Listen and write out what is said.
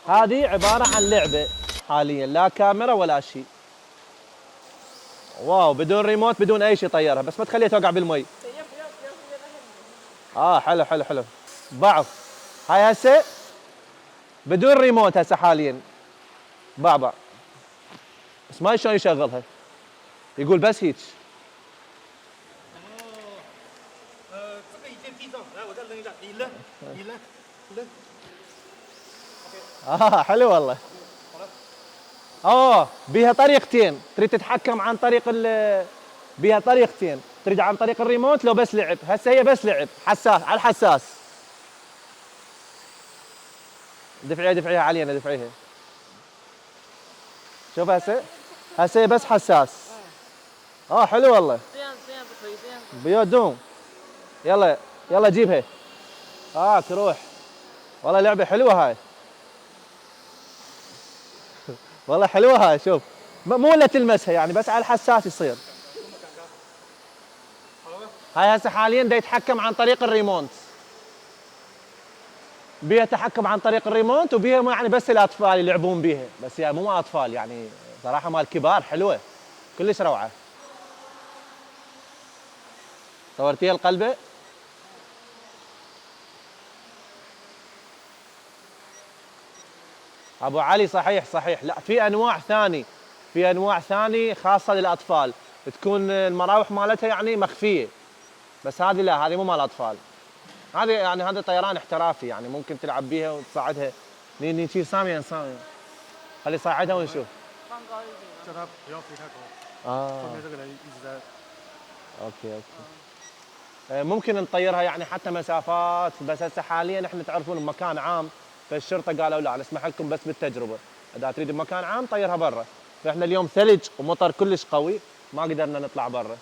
هذه عباره عن لعبه حاليا، لا كاميرا ولا شيء. واو، بدون ريموت بدون اي شيء طيرها، بس ما تخليها توقع بالمي. حلو حلو حلو. بعض هاي هسه بدون ريموت هسه حاليا بعض، بس ما شلون يشغلها، يقول بس هيك. حلو والله. بيها طريقتين، تريد تتحكم عن طريق بيها طريقتين، تريد عن طريق الريموت لو بس لعب. هسه هي بس لعب حساس، على الحساس. دفعيها علينا، دفعيها. شوف هسه هي بس حساس. حلو والله. بيودون. يلا يلا جيبها. تروح. والله لعبة حلوة هاي. والله حلوة هاي. شوف مو الا تلمسها يعني، بس على الحساس يصير. هاي هسه حاليا دا يتحكم عن طريق الريموت. بيها تحكم عن طريق الريموت، وبيها يعني بس الاطفال يلعبون بيها، بس يعني مو اطفال يعني، صراحة مال كبار حلوة كلش روعة. صورتيها القلبة؟ ابو علي صحيح صحيح. لا، في انواع ثاني، في انواع ثاني خاصة للاطفال، تكون المراوح مالتها يعني مخفية، بس هذه لا، هذه مو مال اطفال. هذه يعني هذا طيران احترافي يعني، ممكن تلعب بيها وتصعدها. نشيل سامي خلي يصعدها ونشوف. 叫它不要飞太高，后面这个人一直在。اوكي. ممكن نطيرها يعني حتى مسافات، بس هسه حاليا احنا تعرفون بمكان عام، فالشرطه قالوا لا نسمح لكم بس بالتجربه، اذا تريد بمكان عام طيرها برا. فاحنا اليوم ثلج ومطر كلش قوي، ما قدرنا نطلع برا.